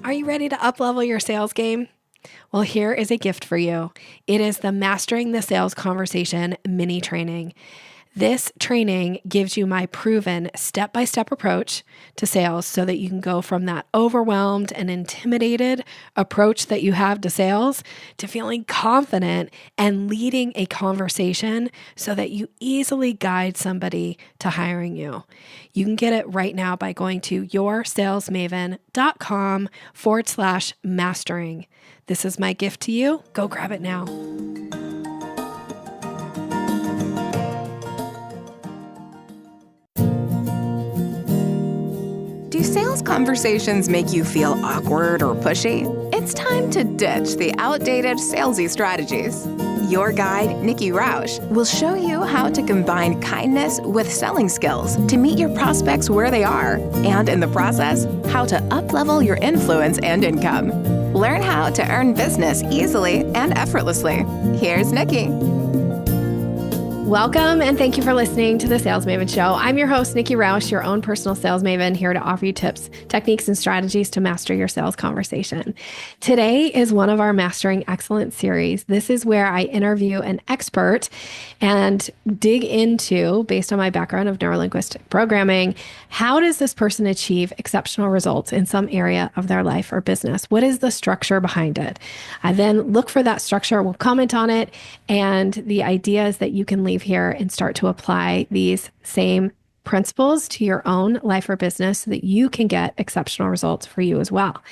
Are you ready to uplevel your sales game? Well, here is a gift for you. It is the Mastering the Sales Conversation mini training. This training gives you my proven step-by-step approach to sales so that you can go from that overwhelmed and intimidated approach that you have to sales to feeling confident and leading a conversation so that you easily guide somebody to hiring you. You can get it right now by going to yoursalesmaven.com/mastering. This is my gift to you. Go grab it now. Do sales conversations make you feel awkward or pushy? It's time to ditch the outdated salesy strategies. Your guide, Nikki will show you how to combine kindness with selling skills to meet your prospects where they are, and in the process, how to uplevel your influence and income. Learn how to earn business easily and effortlessly. Here's Nikki. Welcome and thank you for listening to the Sales Maven Show. I'm your host, Nikki Roush, your own personal sales maven, here to offer you tips, techniques, and strategies to master your sales conversation. Today is one of our Mastering Excellence series. This is where I interview an expert and dig into, based on my background of neurolinguistic programming, how does this person achieve exceptional results in some area of their life or business? What is the structure behind it? I then look for that structure, we'll comment on it, and the ideas that you can leave here and start to apply these same principles to your own life or business so that you can get exceptional results for you as well.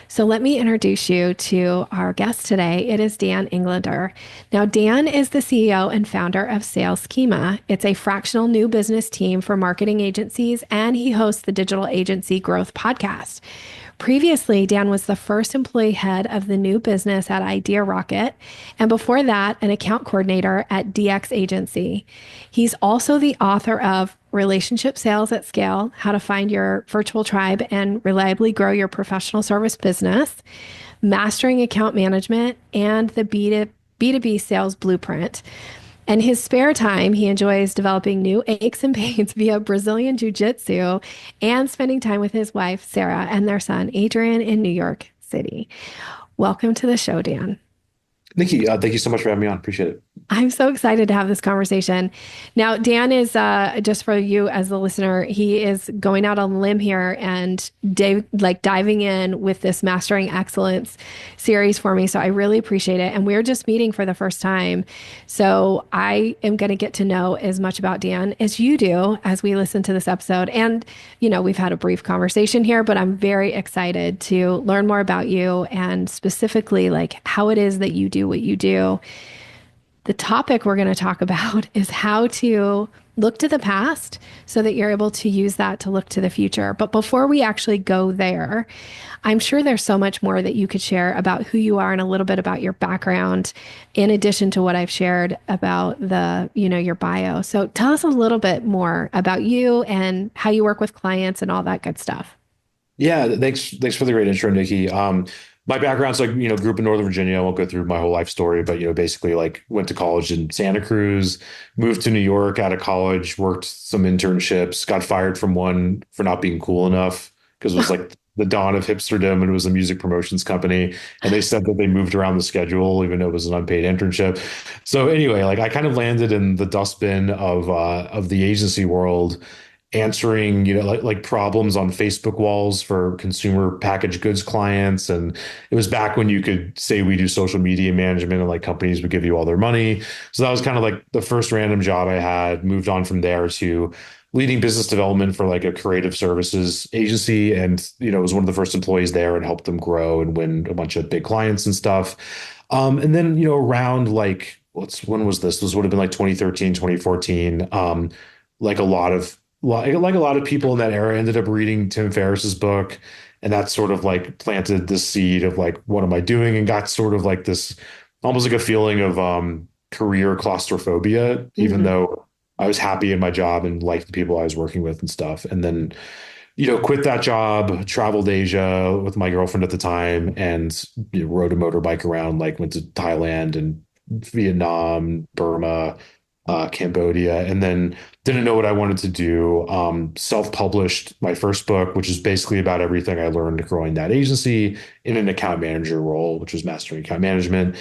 So let me introduce you to our guest today. It is Dan Englander. Now, Dan is the CEO and founder of Sales Schema. It's a fractional new business team for marketing agencies, and he hosts the Digital Agency Growth Podcast. Previously, Dan was the first employee head of the new business at Idea Rocket, and before that, an account coordinator at DX Agency. He's also the author of Relationship Sales at Scale, How to Find Your Virtual Tribe and Reliably Grow Your Professional Service Business, Mastering Account Management, and the B2B Sales Blueprint. In his spare time, he enjoys developing new aches and pains via Brazilian Jiu-Jitsu and spending time with his wife, Sarah, and their son, Adrian, in New York City. Welcome to the show, Dan. Nikki, thank you so much for having me on. Appreciate it. I'm so excited to have this conversation. Now, Dan is, just for you as the listener, he is going out on a limb here and diving in with this Mastering Excellence series for me. So I really appreciate it. And we're just meeting for the first time. So I am going to get to know as much about Dan as you do as we listen to this episode. And, we've had a brief conversation here, but I'm very excited to learn more about you and specifically how it is that you do what you do. The topic we're going to talk about is how to look to the past so that you're able to use that to look to the future. But before we actually go there, I'm sure there's so much more that you could share about who you are and a little bit about your background, in addition to what I've shared about your bio. So tell us a little bit more about you and how you work with clients and all that good stuff. Yeah, thanks for the great intro, Nikki. My background's grew up in Northern Virginia. I won't go through my whole life story, but, basically went to college in Santa Cruz, moved to New York out of college, worked some internships, got fired from one for not being cool enough because it was the dawn of hipsterdom and it was a music promotions company. And they said that they moved around the schedule, even though it was an unpaid internship. So anyway, I kind of landed in the dustbin of the agency world, answering, problems on Facebook walls for consumer packaged goods clients. And it was back when you could say we do social media management and companies would give you all their money. So that was kind of the first random job I had. Moved on from there to leading business development for a creative services agency. And, was one of the first employees there and helped them grow and win a bunch of big clients and stuff. And then, around when was this? This would have been 2013, 2014. A lot of people in that era ended up reading Tim Ferriss's book, and that sort of planted the seed of what am I doing, and got sort of this almost a feeling of career claustrophobia, even though I was happy in my job and liked the people I was working with and stuff. And then, quit that job, traveled Asia with my girlfriend at the time, and rode a motorbike around, went to Thailand and Vietnam, Burma, Cambodia, and then didn't know what I wanted to do. Self-published my first book, which is basically about everything I learned growing that agency in an account manager role, which was mastering account management.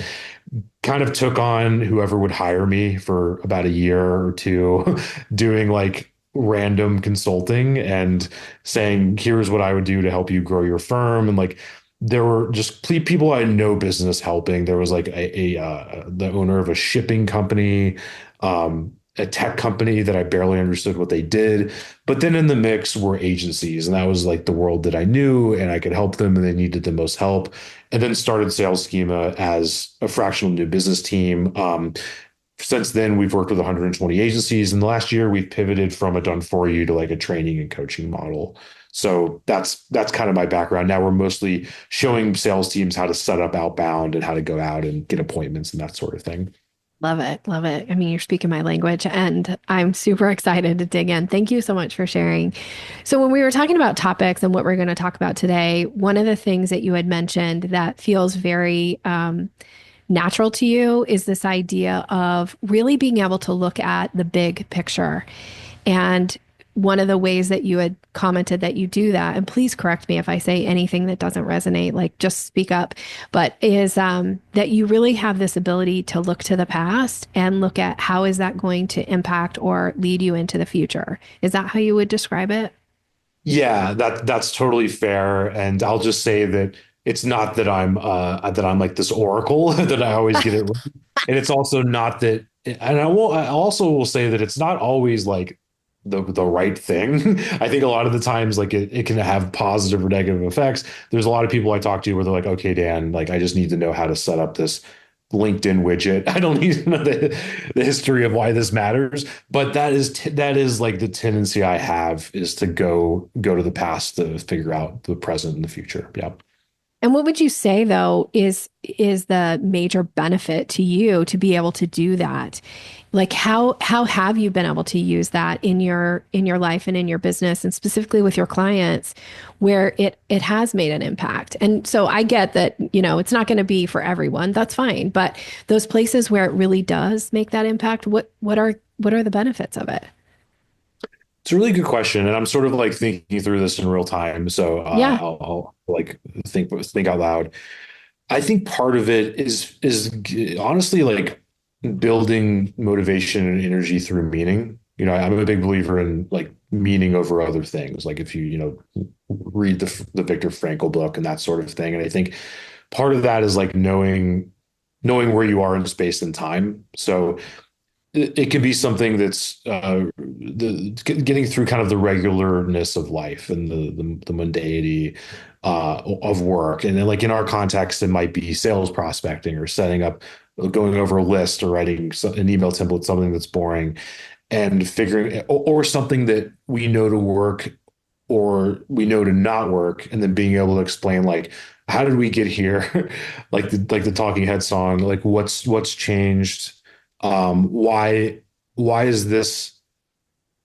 Kind of took on whoever would hire me for about a year or two, doing like random consulting and saying, here's what I would do to help you grow your firm. And like, there were just people I had no business helping. There was like the owner of a shipping company, a tech company that I barely understood what they did. But then in the mix were agencies, and that was like the world that I knew, and I could help them, and they needed the most help. And then started Sales Schema as a fractional new business team. Since then, we've worked with 120 agencies. In the last year, we've pivoted from a done for you to like a training and coaching model. So that's kind of my background. Now we're mostly showing sales teams how to set up outbound and how to go out and get appointments and that sort of thing. Love it. Love it. I mean, you're speaking my language and I'm super excited to dig in. Thank you so much for sharing. So, when we were talking about topics and what we're going to talk about today, one of the things that you had mentioned that feels very natural to you is this idea of really being able to look at the big picture. And one of the ways that you had commented that you do that, and please correct me if I say anything that doesn't resonate, like just speak up, but is that you really have this ability to look to the past and look at how is that going to impact or lead you into the future. Is that how you would describe it? Yeah, that's totally fair. And I'll just say that it's not that I'm like this oracle that I always get it right. And it's also not that, and I also will say that it's not always like the right thing. I think a lot of the times like it can have positive or negative effects. There's a lot of people I talk to where they're like, okay, Dan, like I just need to know how to set up this LinkedIn widget. I don't need to know the history of why this matters. But that is like the tendency I have is to go to the past to figure out the present and the future. Yeah. And what would you say though is the major benefit to you to be able to do that? Like how have you been able to use that in your life and in your business and specifically with your clients where it has made an impact? And so I get that, it's not going to be for everyone. That's fine. But those places where it really does make that impact, what are the benefits of it? It's a really good question, and I'm sort of like thinking through this in real time. So Yeah. I'll like think out loud. I think part of it is honestly like building motivation and energy through meaning. I'm a big believer in like meaning over other things. Like if you read the Viktor Frankl book and that sort of thing. And I think part of that is like knowing where you are in space and time. So it can be something that's getting through kind of the regularness of life and the mundanity of work. And then like in our context, it might be sales prospecting or setting up, going over a list or writing an email template, something that's boring and figuring, or something that we know to work or we know to not work. And then being able to explain like, how did we get here? like the Talking Head song, like what's changed? Why is this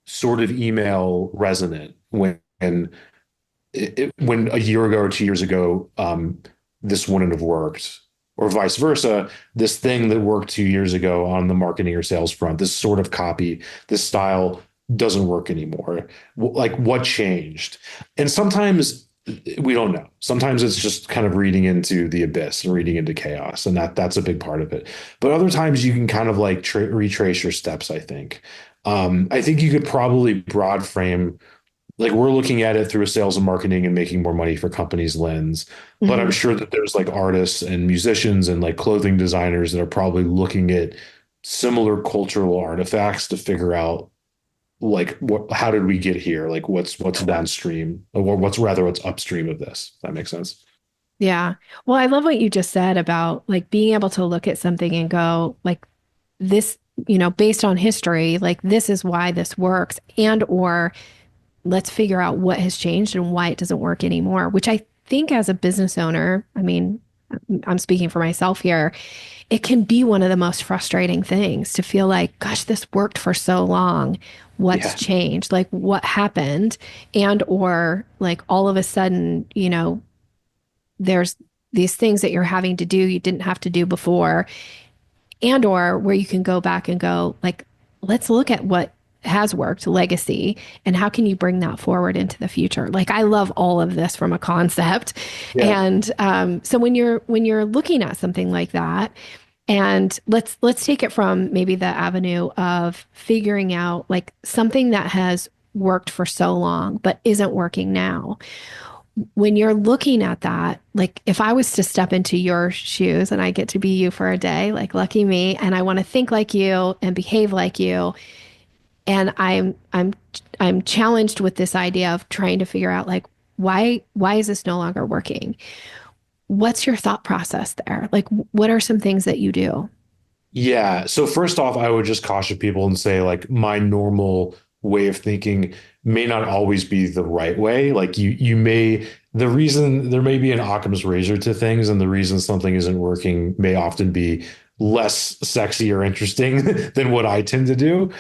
sort of email resonant when a year ago or 2 years ago, this wouldn't have worked, or vice versa, this thing that worked 2 years ago on the marketing or sales front, this sort of copy, this style doesn't work anymore. Like what changed? And sometimes we don't know. Sometimes it's just kind of reading into the abyss and reading into chaos, and that's a big part of it. But other times you can kind of like retrace your steps, I think. I think you could probably broad frame, like we're looking at it through a sales and marketing and making more money for companies lens. But I'm Mhm. sure that there's like artists and musicians and like clothing designers that are probably looking at similar cultural artifacts to figure out like how did we get here? Like what's downstream or what's upstream of this? If that makes sense. Yeah. Well, I love what you just said about like being able to look at something and go like this, based on history, like this is why this works and or let's figure out what has changed and why it doesn't work anymore, which I think as a business owner, I mean, I'm speaking for myself here, it can be one of the most frustrating things to feel like, gosh, this worked for so long. What's Yeah. changed? Like what happened? And or like all of a sudden, there's these things that you're having to do you didn't have to do before and or where you can go back and go like let's look at what has worked, legacy, and how can you bring that forward into the future? Like I love all of this from a concept. Yeah. And so when you're looking at something like that, and let's take it from maybe the avenue of figuring out like something that has worked for so long but isn't working now. When you're looking at that, like if I was to step into your shoes and I get to be you for a day, like lucky me, and I want to think like you and behave like you, and I'm challenged with this idea of trying to figure out like why is this no longer working? What's your thought process there? Like what are some things that you do? Yeah. So first off, I would just caution people and say like my normal way of thinking may not always be the right way. Like you may the reason there may be an Occam's razor to things, and the reason something isn't working may often be less sexy or interesting than what I tend to do.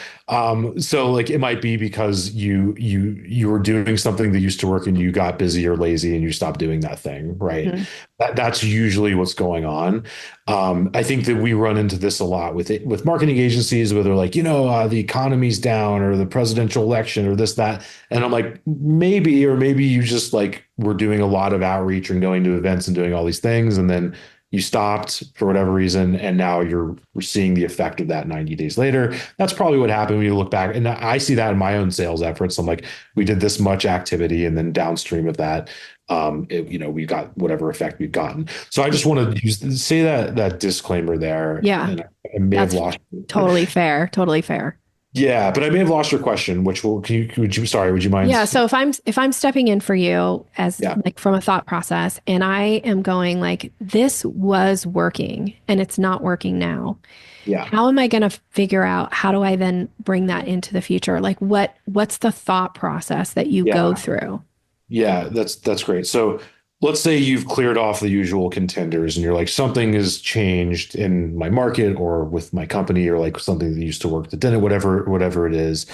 So like it might be because you were doing something that used to work and you got busy or lazy and you stopped doing that thing, right? Mm-hmm. That's usually what's going on. I think that we run into this a lot with marketing agencies where they're like, the economy's down or the presidential election or this, that. And I'm like, maybe you just like were doing a lot of outreach and going to events and doing all these things. And then you stopped for whatever reason, and now you're seeing the effect of that 90 days later. That's probably what happened when you look back. And I see that in my own sales efforts. I'm like, we did this much activity, and then downstream of that, we got whatever effect we've gotten. So I just want to say that disclaimer there. Yeah, and I may have lost. totally fair. Totally fair. Yeah, but I may have lost your question, which would you mind? Yeah. So if I'm stepping in for you as like from a thought process, and I am going like, this was working and it's not working now. Yeah. How am I going to figure out how do I then bring that into the future? Like what's the thought process that you go through? Yeah, that's great. So let's say you've cleared off the usual contenders and you're like, something has changed in my market or with my company, or like something that used to work that didn't, whatever it is.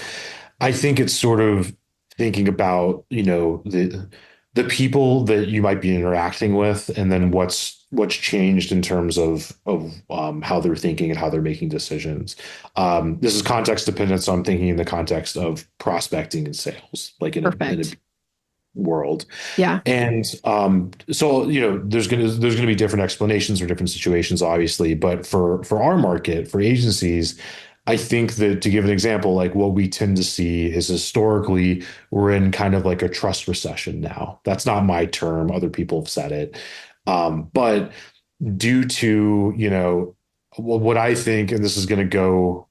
I think it's sort of thinking about, the people that you might be interacting with, and then what's changed in terms of how they're thinking and how they're making decisions. This is context dependent, so I'm thinking in the context of prospecting and sales, like in a world. Yeah. And so there's gonna be different explanations for different situations, obviously, but for our market, for agencies, I think that, to give an example, like what we tend to see is historically we're in kind of like a trust recession now. That's not my term, other people have said it. But due to what I think, and this is going to go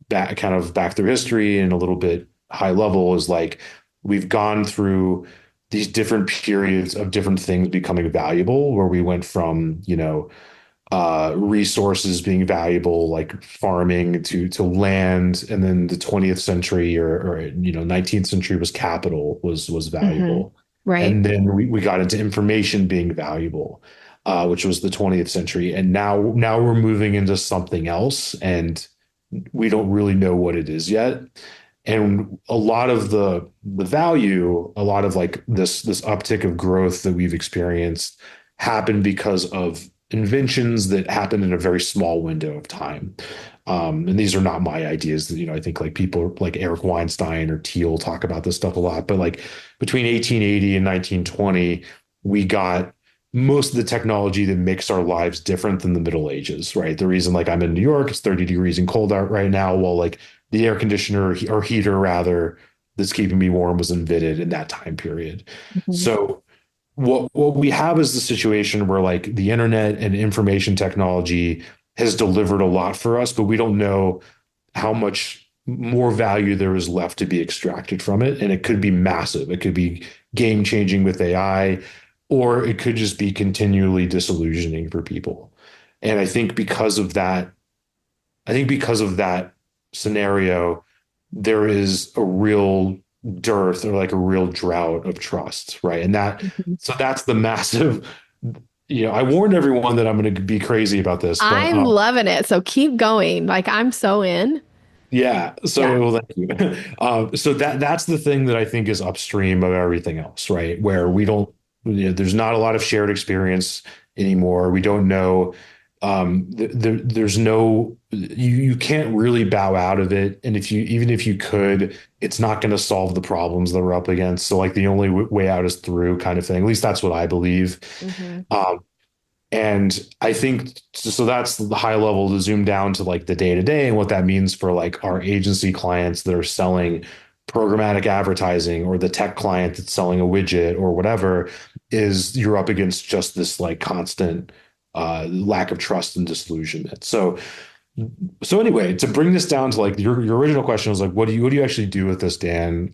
back through history and a little bit high level, is like we've gone through these different periods of different things becoming valuable, where we went from, resources being valuable, like farming, to land. And then the 20th century or 19th century was capital was valuable. Mm-hmm. Right. And then we got into information being valuable, which was the 20th century. And now we're moving into something else, and we don't really know what it is yet. And a lot of the value, a lot of like this uptick of growth that we've experienced happened because of inventions that happened in a very small window of time. And these are not my ideas. I think like people like Eric Weinstein or Thiel talk about this stuff a lot. But like between 1880 and 1920, we got most of the technology that makes our lives different than the Middle Ages, right? The reason like I'm in New York, it's 30 degrees and cold out right now, while like the air conditioner or heater rather that's keeping me warm was invented in that time period. Mm-hmm. So what we have is the situation where like the internet and information technology has delivered a lot for us, but we don't know how much more value there is left to be extracted from it. And it could be massive. It could be game changing with AI, or it could just be continually disillusioning for people. And I think because of that scenario, there is a real dearth or like a real drought of trust, right? And so that's the massive, I warned everyone that I'm going to be crazy about this. But, I'm loving it. So keep going. Like I'm so in. Yeah. So well, thank you. So that's the thing that I think is upstream of everything else, right? Where we don't, there's not a lot of shared experience anymore. We don't know there's no you can't really bow out of it, and if you even if you could, it's not going to solve the problems that we're up against. So like the only way out is through, kind of thing. At least that's what I believe. Mm-hmm. Um, and I think so that's the high level. To zoom down to like the day to day and what that means for like our agency clients that are selling programmatic advertising, or the tech client that's selling a widget or whatever, is you're up against just this like constant lack of trust and disillusionment. So anyway, to bring this down to like your original question was like, what do you actually do with this, Dan?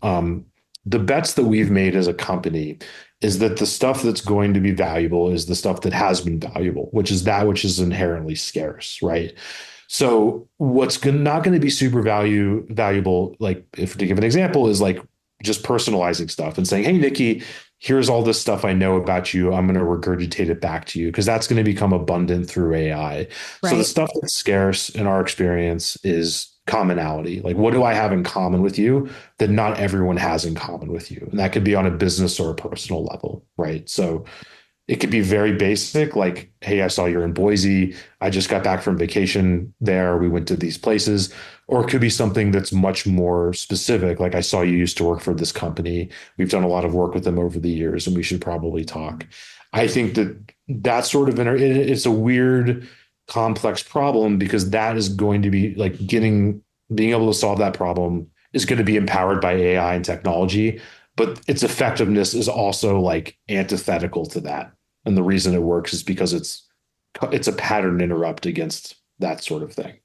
The bets that we've made as a company is that the stuff that's going to be valuable is the stuff that has been valuable, which is that which is inherently scarce, right? So what's not going to be super valuable, like if to give an example, is like just personalizing stuff and saying, "Hey, Nikki, here's all this stuff I know about you. I'm going to regurgitate it back to you," because that's going to become abundant through AI. So the Right. stuff that's scarce in our experience is commonality. Like, what do I have in common with you that not everyone has in common with you? And that could be on a business or a personal level, right? So it could be very basic, like, "Hey, I saw you're in Boise. I just got back from vacation there. We went to these places." Or it could be something that's much more specific, like, "I saw you used to work for this company. We've done a lot of work with them over the years, and we should probably talk." I think that that's sort of it's a weird, complex problem, because that is going to be like being able to solve that problem is going to be empowered by AI and technology, but its effectiveness is also like antithetical to that. And the reason it works is because it's a pattern interrupt against that sort of thing.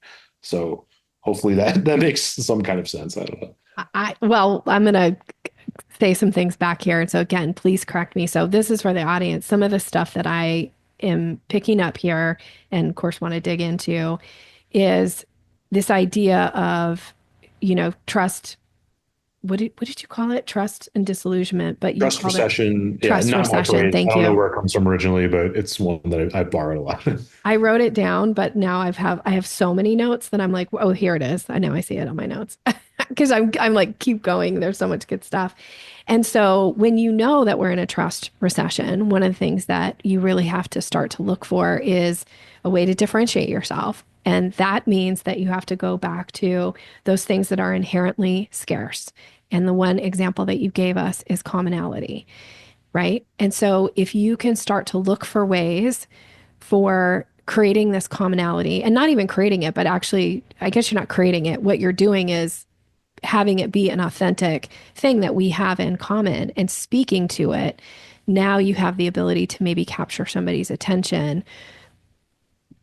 So hopefully that makes some kind of sense. I don't know. Well, I'm going to say some things back here. And so again, please correct me. So this is for the audience. Some of the stuff that I am picking up here and of course want to dig into is this idea of, trust. What did you call it? Trust and disillusionment, but you Trust called it recession. Yeah, trust not my recession. phrase. I Thank don't know you. where it comes from originally, but it's one that I borrowed a lot. I wrote it down, but now I have so many notes that I'm like, oh, here it is. I know I see it on my notes because I'm like, keep going. There's so much good stuff. And so when you know that we're in a trust recession, one of the things that you really have to start to look for is a way to differentiate yourself. And that means that you have to go back to those things that are inherently scarce. And the one example that you gave us is commonality, right? And so if you can start to look for ways for creating this commonality, and not even creating it, but actually, I guess you're not creating it. What you're doing is having it be an authentic thing that we have in common and speaking to it. Now you have the ability to maybe capture somebody's attention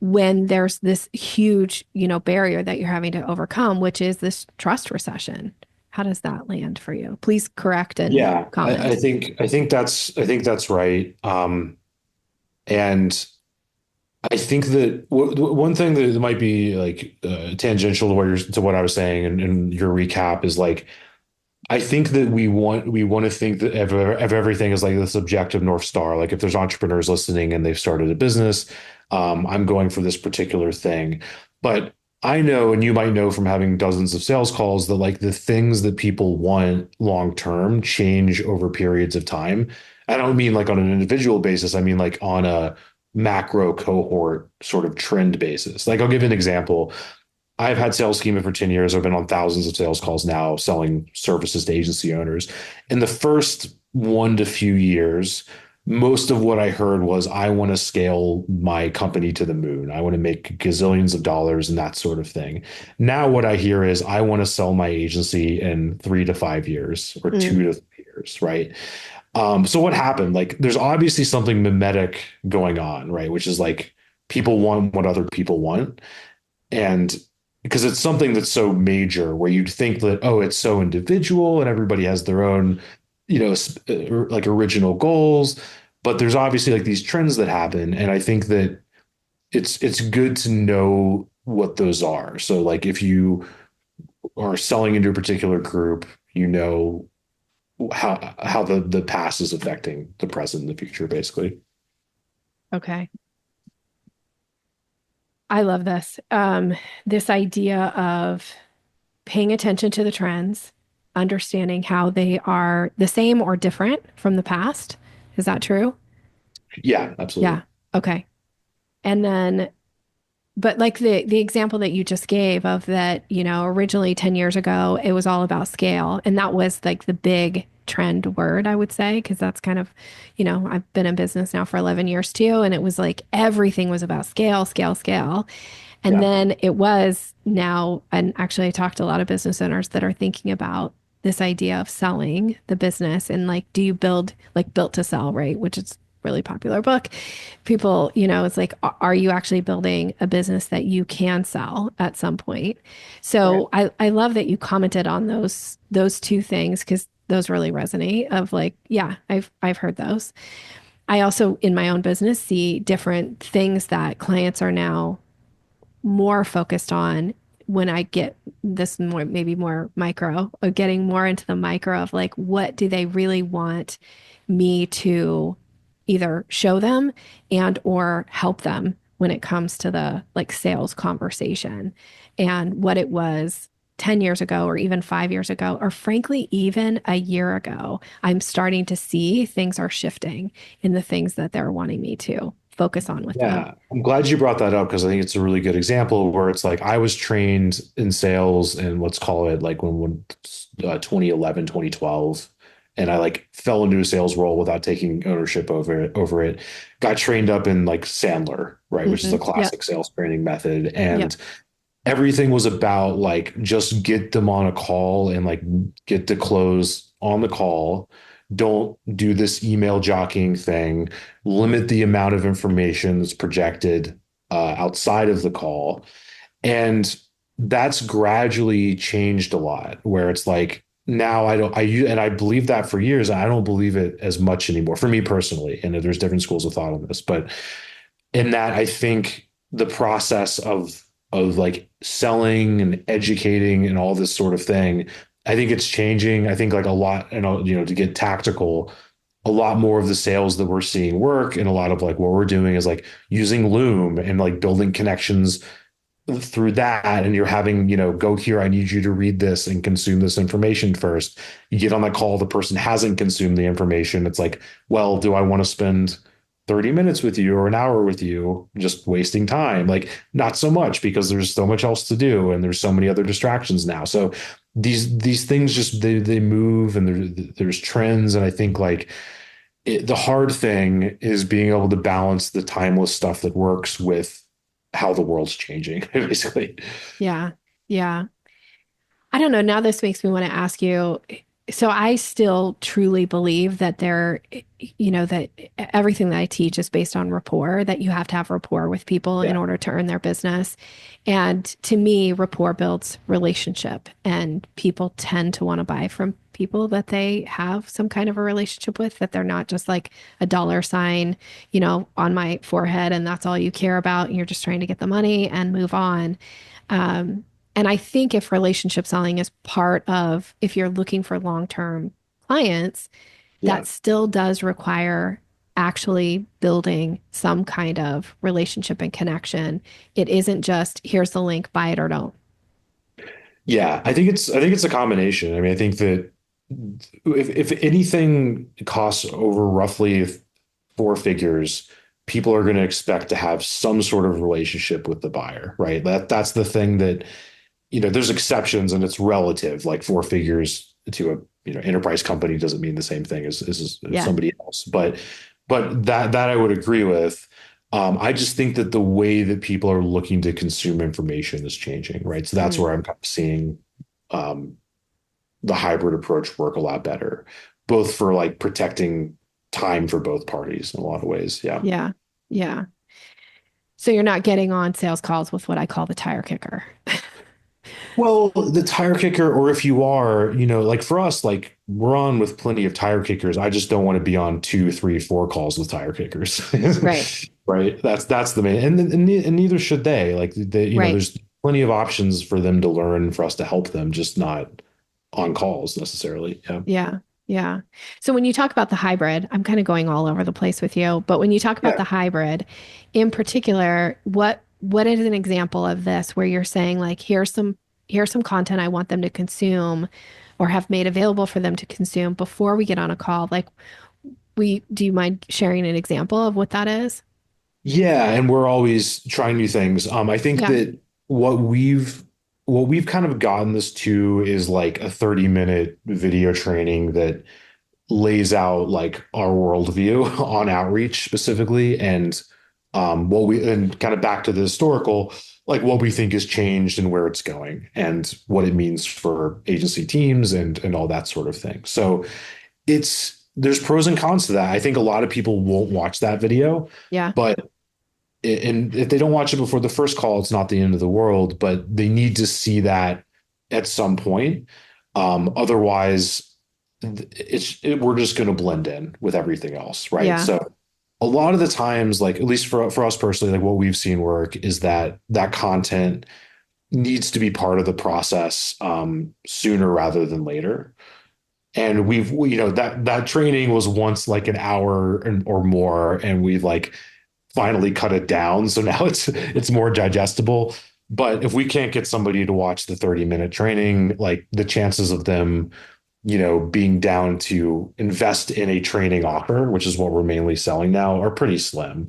when there's this huge, barrier that you're having to overcome, which is this trust recession. How does that land for you? Please correct and Yeah, I comment. think that's right. And I think that one thing that might be like tangential to what I was saying, and your recap is like, I think that we want to think that of everything as like this objective North Star. Like if there's entrepreneurs listening and they've started a business, I'm going for this particular thing. But I know, and you might know from having dozens of sales calls, that like the things that people want long term change over periods of time. I don't mean like on an individual basis. I mean like on a macro cohort sort of trend basis. Like I'll give you an example. I've had Sales Schema for 10 years. I've been on thousands of sales calls now selling services to agency owners. In the first 1 to few years, most of what I heard was, "I want to scale my company to the moon. I want to make gazillions of dollars," and that sort of thing. Now, what I hear is, "I want to sell my agency in 3 to 5 years or Mm, 2 to 3 years," right? So what happened? Like, there's obviously something mimetic going on, right? Which is like people want what other people want. And because it's something that's so major, where you'd think that, oh, it's so individual and everybody has their own, like original goals. But there's obviously like these trends that happen. And I think that it's good to know what those are. So like if you are selling into a particular group, you know how the past is affecting the present and the future, basically. okay. I love this. This idea of paying attention to the trends, understanding how they are the same or different from the past. Is that true? Yeah, Yeah. absolutely. Okay. And then but like the example that you just gave of that, originally 10 years ago, it was all about scale. And that was like the big trend word, I would say, because that's kind of, I've been in business now for 11 years too. And it was like everything was about scale, scale, scale. And Yeah. then it was now, and actually I talked to a lot of business owners that are thinking about this idea of selling the business and like, do you build like Built to Sell, right? Which is really popular book. People, it's like, are you actually building a business that you can sell at some point? Right. So I love that you commented on those two things because those really resonate of like, yeah, I've heard those. I also in my own business see different things that clients are now more focused on when I get this more, maybe more micro, or getting more into the micro of like, what do they really want me to either show them and or help them when it comes to the like sales conversation and what it was 10 years ago or even 5 years ago, or frankly, even a year ago, I'm starting to see things are shifting in the things that they're wanting me to focus on with them. Yeah, I'm glad you brought that up because I think it's a really good example where it's like I was trained in sales in let's call it like when 2011, 2012, and I like fell into a sales role without taking ownership over it. Got trained up in like Sandler, right, which is a Yep. classic sales training method, Yep. and everything was about like just get them on a call and like get to close on the call. Don't do this email jockeying thing. Limit the amount of information that's projected outside of the call. And that's gradually changed a lot where it's like now I believe that for years. I don't believe it as much anymore for me personally. And there's different schools of thought on this, but in that I think the process of like selling and educating and all this sort of thing, I think it's changing. I think like a lot, and to get tactical, a lot more of the sales that we're seeing work and a lot of like what we're doing is like using Loom and like building connections through that. And you're having, go here, I need you to read this and consume this information first. You get on that call, the person hasn't consumed the information. It's like, well, do I want to spend 30 minutes with you or an hour with you just wasting time? Like not so much because there's so much else to do and there's so many other distractions now. So these things just they move and there's trends. And I think like the hard thing is being able to balance the timeless stuff that works with how the world's changing, basically. Yeah. Yeah. I don't know. Now this makes me want to ask you. So I still truly believe that that everything that I teach is based on rapport, that you have to have rapport with people in Yeah. order to earn their business. And to me, rapport builds relationship, and people tend to want to buy from people that they have some kind of a relationship with, that they're not just like a dollar sign, on my forehead, and that's all you care about. And you're just trying to get the money and move on. And I think if relationship selling is part of, if you're looking for long-term clients, Yeah. that still does require actually building some kind of relationship and connection. It isn't just here's the link, buy it or don't. Yeah, I think it's a combination. I mean, I think that if anything costs over roughly four figures, people are going to expect to have some sort of relationship with the buyer, right? That's the thing that, there's exceptions and it's relative. Like four figures to a enterprise company doesn't mean the same thing as Yeah. somebody else. But that I would agree with. I just think that the way that people are looking to consume information is changing, right? So that's Mm. where I'm kind of seeing um, the hybrid approach work a lot better, both for like protecting time for both parties in a lot of ways. Yeah. Yeah. Yeah. So you're not getting on sales calls with what I call the tire kicker. Well, the tire kicker, or if you are, like for us, like we're on with plenty of tire kickers. I just don't want to be on two, three, four calls with tire kickers. Right. Right. That's the main, and neither should they. Like Right. there's plenty of options for them to learn, for us to help them, just not on calls necessarily. Yeah. Yeah. Yeah. So when you talk about the hybrid, I'm kind of going all over the place with you, but when you talk about Yeah. the hybrid in particular, what is an example of this where you're saying like here's some content I want them to consume or have made available for them to consume before we get on a call? Like do you mind sharing an example of what that is? Yeah, and we're always trying new things. I think Yeah. that what we've what we've kind of gotten this to is like a 30-minute video training that lays out like our worldview on outreach specifically, and what we and kind of back to the historical, like what we think has changed and where it's going and what it means for agency teams and all that sort of thing. So there's pros and cons to that. I think a lot of people won't watch that video, Yeah. but and if they don't watch it before the first call, it's not the end of the world, but they need to see that at some point. Otherwise, we're just going to blend in with everything else, right? Yeah. So a lot of the times, like at least for us personally, like what we've seen work is that that content needs to be part of the process sooner rather than later. And that training was once like an hour or more, and we've like finally cut it down. So now it's more digestible. But if we can't get somebody to watch the 30-minute training, like the chances of them, being down to invest in a training offer, which is what we're mainly selling now, are pretty slim.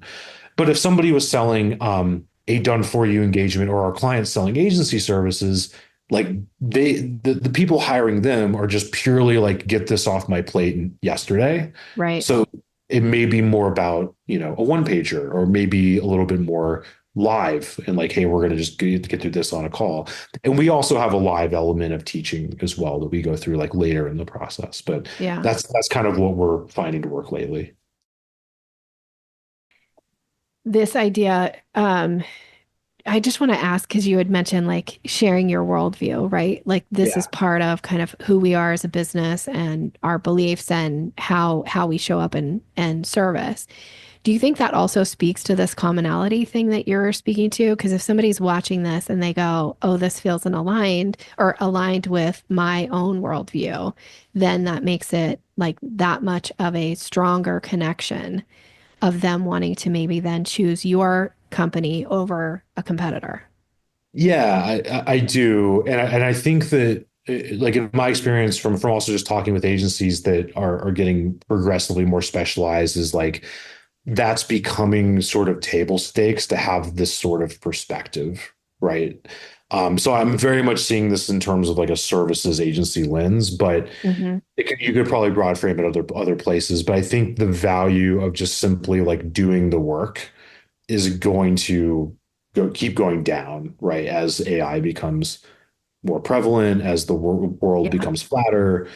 But if somebody was selling a done for you engagement, or our clients selling agency services, like the people hiring them are just purely like, get this off my plate yesterday. Right. So it may be more about, a one pager, or maybe a little bit more live and like, hey, we're going to just get through this on a call. And we also have a live element of teaching as well that we go through like later in the process. But Yeah. that's kind of what we're finding to work lately. This idea, I just want to ask, because you had mentioned like sharing your worldview, right? Like this Yeah. is part of kind of who we are as a business and our beliefs and how we show up and service. Do you think that also speaks to this commonality thing that you're speaking to? Because if somebody's watching this and they go, oh, this feels aligned with my own worldview, then that makes it like that much of a stronger connection of them wanting to maybe then choose your company over a competitor. Yeah, I do. And I think that like in my experience from also just talking with agencies that are getting progressively more specialized, is like that's becoming sort of table stakes to have this sort of perspective, right? So I'm very much seeing this in terms of like a services agency lens, but Mm-hmm. you could probably broad frame it other places. But I think the value of just simply like doing the work is going to keep going down, right? As AI becomes more prevalent, as the world Yeah. becomes flatter.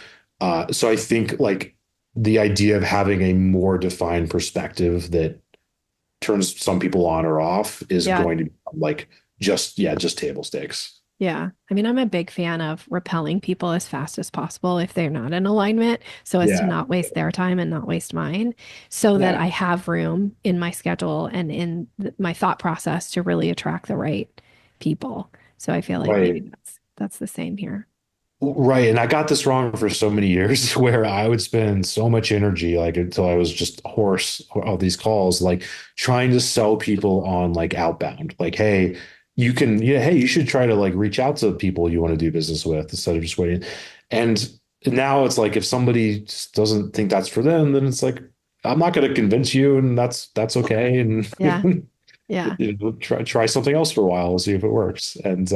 So I think like the idea of having a more defined perspective that turns some people on or off is Yeah. going to become like just table stakes. Yeah. I mean, I'm a big fan of repelling people as fast as possible if they're not in alignment, so as to Yeah. not waste their time and not waste mine, so that Yeah. I have room in my schedule and in my thought process to really attract the right people. So I feel like maybe Right. that's the same here. Right. And I got this wrong for so many years where I would spend so much energy, like until I was just hoarse of these calls, like trying to sell people on like outbound, like, hey, hey, you should try to like reach out to people you want to do business with instead of just waiting. And now it's like, if somebody just doesn't think that's for them, then it's like, I'm not going to convince you, and that's okay. And Yeah. Yeah. try something else for a while and see if it works. And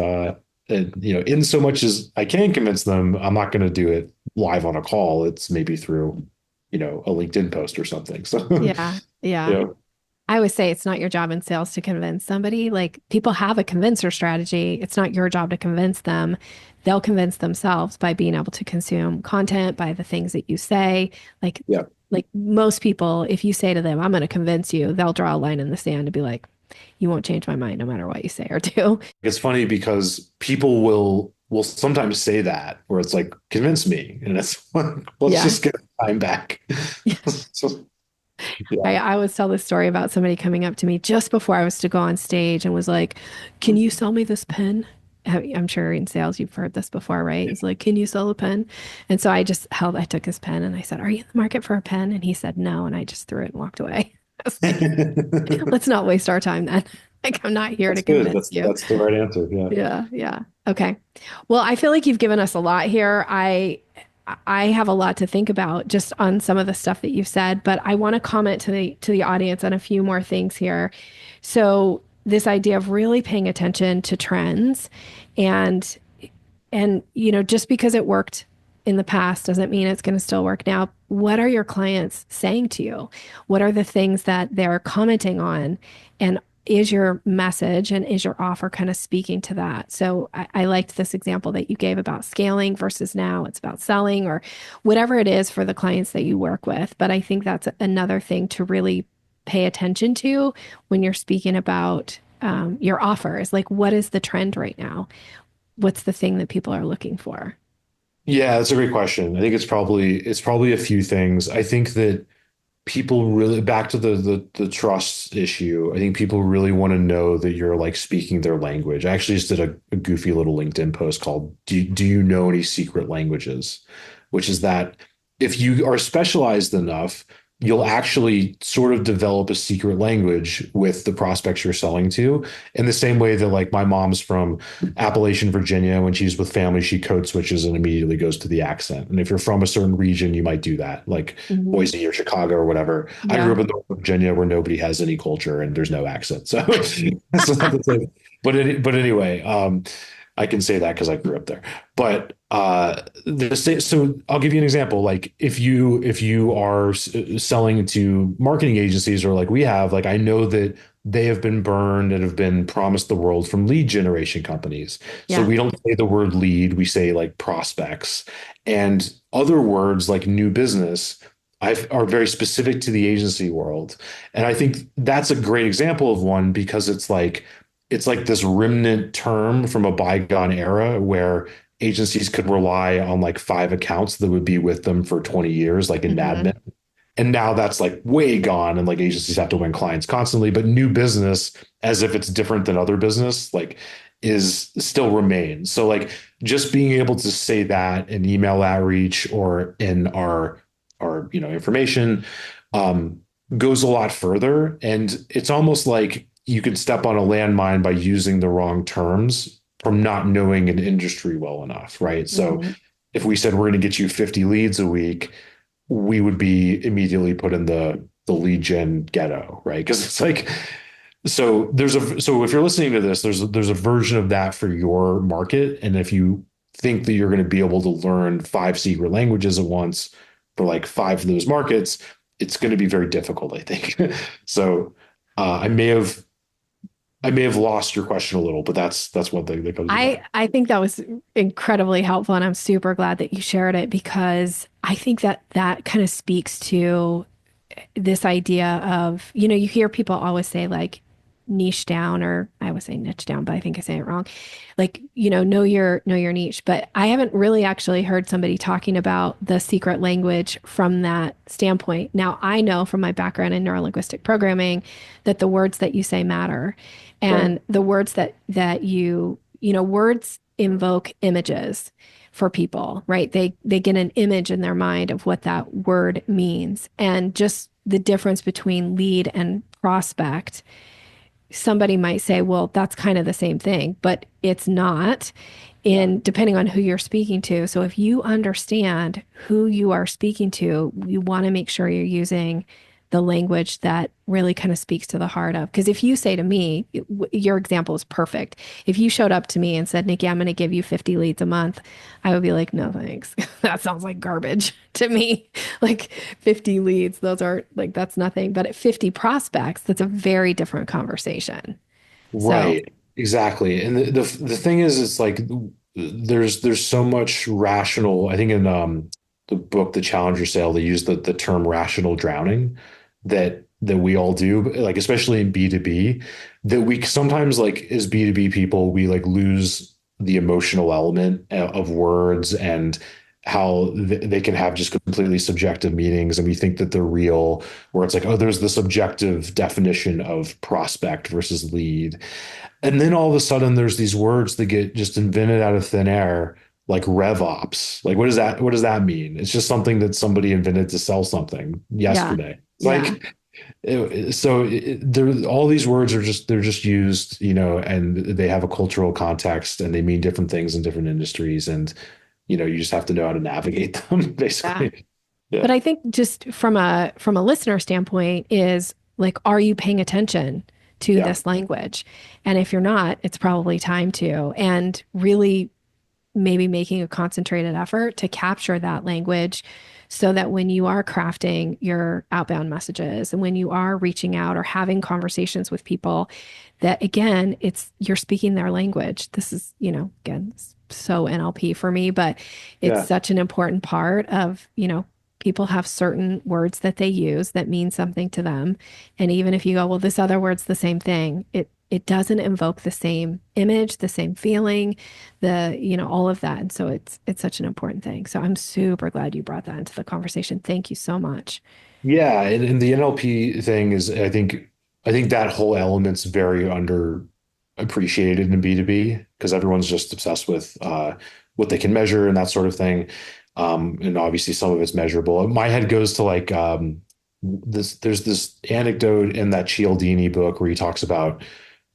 in so much as I can convince them, I'm not going to do it live on a call. It's maybe through, a LinkedIn post or something. So, Yeah. Yeah. yeah, I always say it's not your job in sales to convince somebody. Like people have a convincer strategy. It's not your job to convince them. They'll convince themselves by being able to consume content, by the things that you say. Like, yeah, like most people, if you say to them, I'm going to convince you, they'll draw a line in the sand and be like, you won't change my mind no matter what you say or do. it's funny because people will sometimes say that, where it's like, convince me, and it's like, let's Yeah. just get time back. So, yeah. I always tell this story about somebody coming up to me just before I was to go on stage and was like, can you sell me this pen? I'm sure in sales you've heard this before, right? It's like, can you sell a pen? And so I took his pen and I said, are you in the market for a pen? And he said, no. And I just threw it and walked away. I was like, let's not waste our time then. Like, I'm not here That's to good. convince you. That's the right answer. Yeah. Yeah, yeah. Okay. Well, I feel like you've given us a lot here. I have a lot to think about just on some of the stuff that you've said, but I want to comment to the audience on a few more things here. So this idea of really paying attention to trends and just because it worked in the past doesn't mean it's going to still work now. What are your clients saying to you? What are the things that they're commenting on? And is your message and is your offer kind of speaking to that? So I liked this example that you gave about scaling versus now it's about selling or whatever it is for the clients that you work with. But I think that's another thing to really pay attention to when you're speaking about your offers. Like, what is the trend right now? What's the thing that people are looking for? Yeah, that's a great question. I think it's probably a few things. I think that people really, back to the trust issue, I think people really want to know that you're like speaking their language. I actually just did a goofy little LinkedIn post called Do you know any secret languages? Which is that if you are specialized enough, you'll actually sort of develop a secret language with the prospects you're selling to, in the same way that like my mom's from Appalachian, Virginia. When she's with family, she code switches and immediately goes to the accent. And if you're from a certain region, you might do that, like Boise or Chicago or whatever. Yeah. I grew up in North Virginia where nobody has any culture and there's no accent. So that's not the same. But anyway, I can say that because I grew up there. But so I'll give you an example. Like if you are selling to marketing agencies or like we have, like I know that they have been burned and have been promised the world from lead generation companies. Yeah. So we don't say the word lead, we say like prospects, and other words like new business are very specific to the agency world. And I think that's a great example of one because it's like this remnant term from a bygone era where agencies could rely on like 5 accounts that would be with them for 20 years, like in Mad Men. And now that's like way gone. And like agencies have to win clients constantly, but new business, as if it's different than other business, like is still remains. So like just being able to say that in email outreach or in our information goes a lot further. And it's almost like you could step on a landmine by using the wrong terms from not knowing an industry well enough, right? So if we said we're going to get you 50 leads a week, we would be immediately put in the lead gen ghetto, right? Because it's like, so if you're listening to this, there's a version of that for your market. And if you think that you're going to be able to learn 5 secret languages at once for like 5 of those markets, it's going to be very difficult, I think. So I may have lost your question a little, but that's one thing that comes to mind. I think that was incredibly helpful, and I'm super glad that you shared it because I think that kind of speaks to this idea of, you hear people always say like niche down, or I would say niche down, but I think I say it wrong. Like, know your niche. But I haven't really actually heard somebody talking about the secret language from that standpoint. Now, I know from my background in neurolinguistic programming that the words that you say matter. And right. The words that words invoke images for people, right? They get an image in their mind of what that word means. And just the difference between lead and prospect, somebody might say, well, that's kind of the same thing, but it's not, depending on who you're speaking to. So if you understand who you are speaking to, you want to make sure you're using the language that really kind of speaks to the heart of. Because if you say to me, your example is perfect. If you showed up to me and said, Nikki, I'm going to give you 50 leads a month, I would be like, no, thanks. That sounds like garbage to me. Like 50 leads, those are like, that's nothing. But at 50 prospects, that's a very different conversation. Right. So, exactly. And the thing is, it's like, there's so much rational, I think in the book, The Challenger Sale, they use the term rational drowning that we all do, like, especially in B2B, that we sometimes, like, as B2B people, we like lose the emotional element of words and how they can have just completely subjective meanings. And we think that they're real, where it's like, oh, there's the subjective definition of prospect versus lead. And then all of a sudden there's these words that get just invented out of thin air, like RevOps. Like, what does that mean? It's just something that somebody invented to sell something yesterday. Yeah. All these words are just used, and they have a cultural context and they mean different things in different industries. And you just have to know how to navigate them, Yeah. basically. Yeah. But I think just from a listener standpoint is like, are you paying attention to Yeah. this language? And if you're not, it's probably time to, and really maybe making a concentrated effort to capture that language so that when you are crafting your outbound messages and when you are reaching out or having conversations with people, that again, it's you're speaking their language. This is, again, so NLP for me, but it's Yeah. such an important part of, people have certain words that they use that mean something to them. And even if you go, well, this other word's the same thing, it doesn't invoke the same image, the same feeling, all of that. And so it's such an important thing. So I'm super glad you brought that into the conversation. Thank you so much. Yeah. And the NLP thing is, I think that whole element's very underappreciated in B2B because everyone's just obsessed with what they can measure and that sort of thing. And obviously some of it's measurable. My head goes to like there's this anecdote in that Cialdini book where he talks about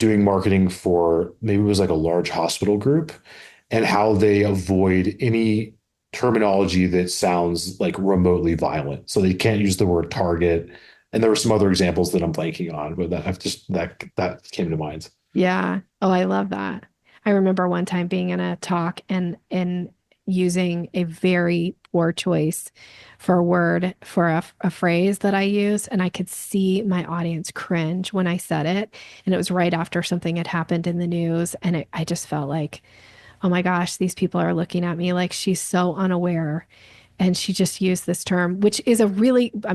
doing marketing for maybe it was like a large hospital group and how they avoid any terminology that sounds like remotely violent. So they can't use the word target. And there were some other examples that I'm blanking on, but that came to mind. Yeah. Oh, I love that. I remember one time being in a talk and using a very poor choice for a word for a phrase that I used, and I could see my audience cringe when I said it. And it was right after something had happened in the news, and I just felt like, oh my gosh, these people are looking at me like she's so unaware. And she just used this term, which is I'm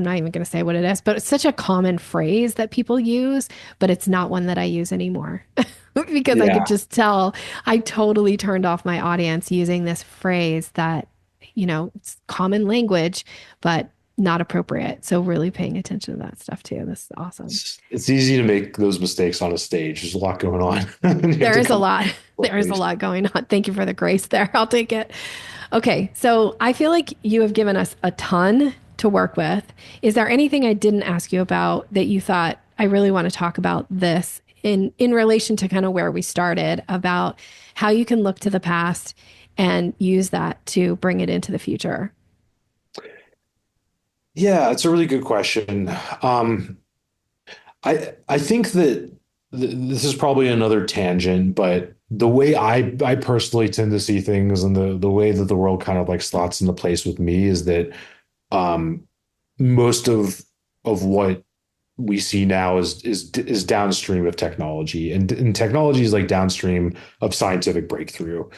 not even going to say what it is, but it's such a common phrase that people use, but it's not one that I use anymore because I could Yeah. just tell I totally turned off my audience using this phrase that, it's common language, but not appropriate. So really paying attention to that stuff too. This is awesome. It's easy to make those mistakes on a stage. There's a lot going on. And you have There to is a come lot. with There is a ways. lot going on. Thank you for the grace there. I'll take it. Okay. So I feel like you have given us a ton to work with. Is there anything I didn't ask you about that you thought I really want to talk about this in relation to kind of where we started about how you can look to the past and use that to bring it into the future? Yeah, it's a really good question. I think that this is probably another tangent, but the way I personally tend to see things and the way that the world kind of like slots into place with me is that um, most of what we see now is downstream of technology, and technology is like downstream of scientific breakthrough.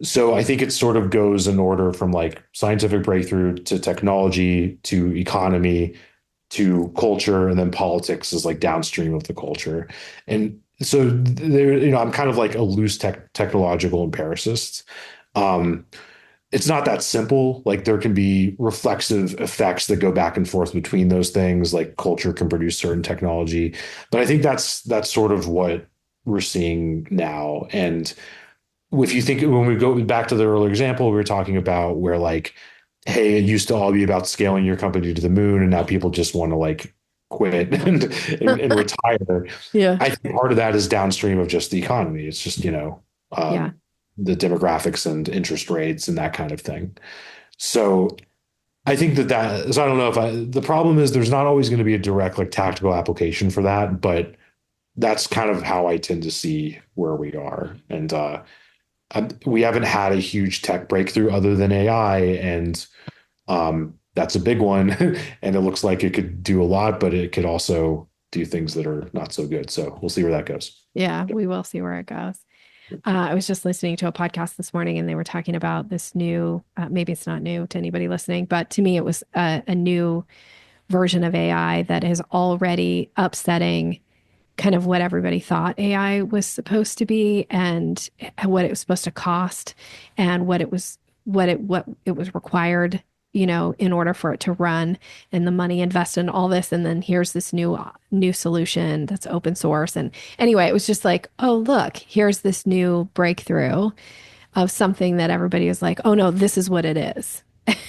So I think it sort of goes in order from like scientific breakthrough to technology to economy to culture, and then politics is like downstream of the culture. And so there, I'm kind of like a loose technological empiricist. Um, it's not that simple. Like there can be reflexive effects that go back and forth between those things. Like culture can produce certain technology, but I think that's sort of what we're seeing now. And if you think when we go back to the earlier example, we were talking about where like, hey, it used to all be about scaling your company to the moon, and now people just want to like quit and retire. Yeah. I think part of that is downstream of just the economy. It's just, Yeah. the demographics and interest rates and that kind of thing. So I think so I don't know the problem is there's not always going to be a direct like tactical application for that, but that's kind of how I tend to see where we are. And we haven't had a huge tech breakthrough other than AI, and that's a big one. And it looks like it could do a lot, but it could also do things that are not so good. So we'll see where that goes. Yeah. We will see where it goes. I was just listening to a podcast this morning and they were talking about this new, maybe it's not new to anybody listening, but to me, it was a new version of AI that is already upsetting kind of what everybody thought AI was supposed to be and what it was supposed to cost and what it was required, in order for it to run and the money invested in all this. And then here's this new solution that's open source. And anyway, it was just like, oh, look, here's this new breakthrough of something that everybody was like, oh no, this is what it is.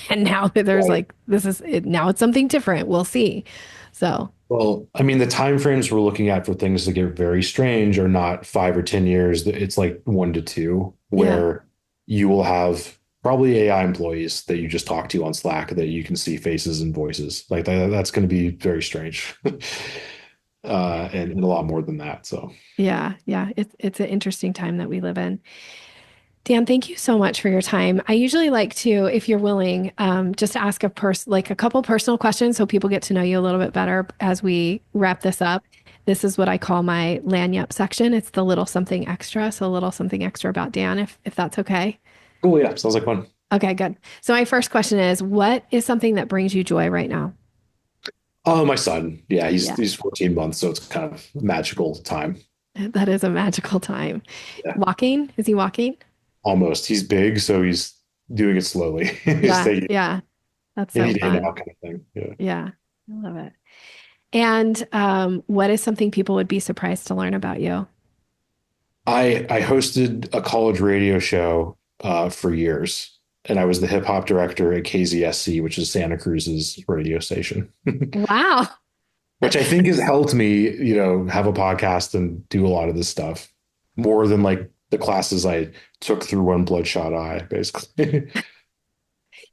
And now that there's Right. like, this is it, now it's something different. We'll see. So Well, I mean, the timeframes we're looking at for things to get very strange are not 5 or 10 years. It's like 1 to 2, yeah, where you will have probably AI employees that you just talk to on Slack that you can see faces and voices. Like that's going to be very strange. And a lot more than that. So Yeah, yeah. It's an interesting time that we live in. Dan, thank you so much for your time. I usually like to, if you're willing, just ask like a couple personal questions so people get to know you a little bit better as we wrap this up. This is what I call my lagniappe section. It's the little something extra. So a little something extra about Dan, if that's okay. cool. Yeah. Sounds like fun. Okay, good. So my first question is, what is something that brings you joy right now? Oh, my son. Yeah. Yeah, He's 14 months. So it's kind of magical time. that is a magical time. Yeah. Walking? Is he walking? Almost. He's big. So he's doing it slowly. He's Yeah, taking yeah. That's so any day fun. now kind of thing. Yeah. Yeah, I love it. And what is something people would be surprised to learn about you? I hosted a college radio show for years, and I was the hip hop director at KZSC, which is Santa Cruz's radio station, Wow. which I think has helped me, have a podcast and do a lot of this stuff more than like the classes I took through One Bloodshot Eye, basically.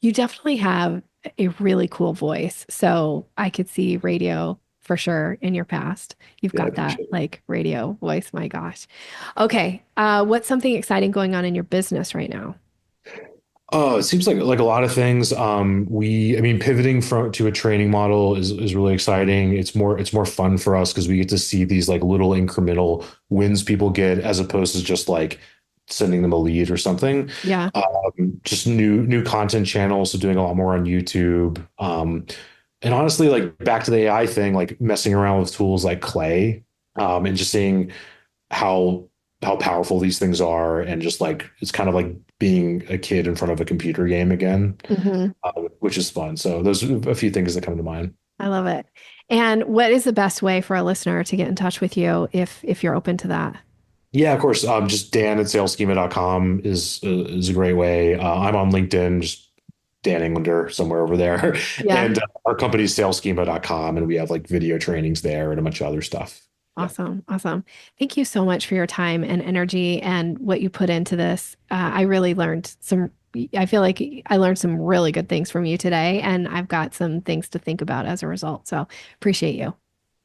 You definitely have a really cool voice. So I could see radio for sure in your past. You've Yeah, I got that appreciate it. like radio voice. My gosh. Okay. What's something exciting going on in your business right now? Oh, it seems like a lot of things. I mean, pivoting from to a training model is really exciting. It's more fun for us because we get to see these like little incremental wins people get as opposed to just like sending them a lead or something. Yeah. Just new content channels, so doing a lot more on YouTube. And honestly, like back to the AI thing, like messing around with tools like Clay, and just seeing how powerful these things are, and just like it's kind of like being a kid in front of a computer game again, Hmm. which is fun. So those are a few things that come to mind. I love it. And what is the best way for a listener to get in touch with you if you're open to that? Yeah, of course. Just Dan at saleschema.com is a great way. I'm on LinkedIn, just Dan Englander somewhere over there. Yeah. And our company's saleschema.com, and we have like video trainings there and a bunch of other stuff. Yeah. Awesome. Awesome. Thank you so much for your time and energy and what you put into this. I really learned I feel like I learned some really good things from you today, and I've got some things to think about as a result. So appreciate you.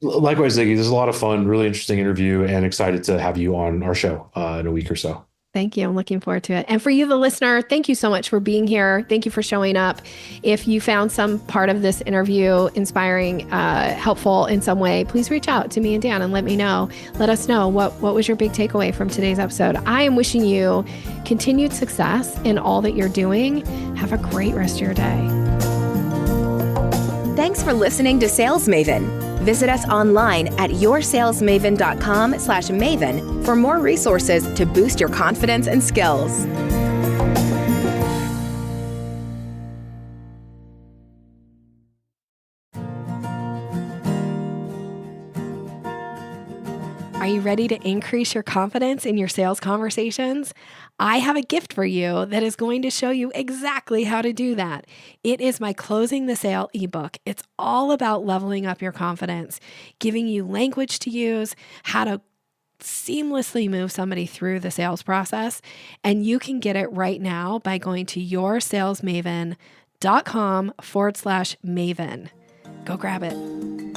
Likewise, Ziggy, this is a lot of fun, really interesting interview, and excited to have you on our show in a week or so. Thank you. I'm looking forward to it. And for you, the listener, thank you so much for being here. Thank you for showing up. If you found some part of this interview inspiring, helpful in some way, please reach out to me and Dan and let me know. Let us know what was your big takeaway from today's episode. I am wishing you continued success in all that you're doing. Have a great rest of your day. Thanks for listening to Sales Maven. Visit us online at yoursalesmaven.com/maven for more resources to boost your confidence and skills. Are you ready to increase your confidence in your sales conversations? I have a gift for you that is going to show you exactly how to do that. It is my Closing the Sale ebook. It's all about leveling up your confidence, giving you language to use, how to seamlessly move somebody through the sales process. And you can get it right now by going to yoursalesmaven.com/Maven. Go grab it.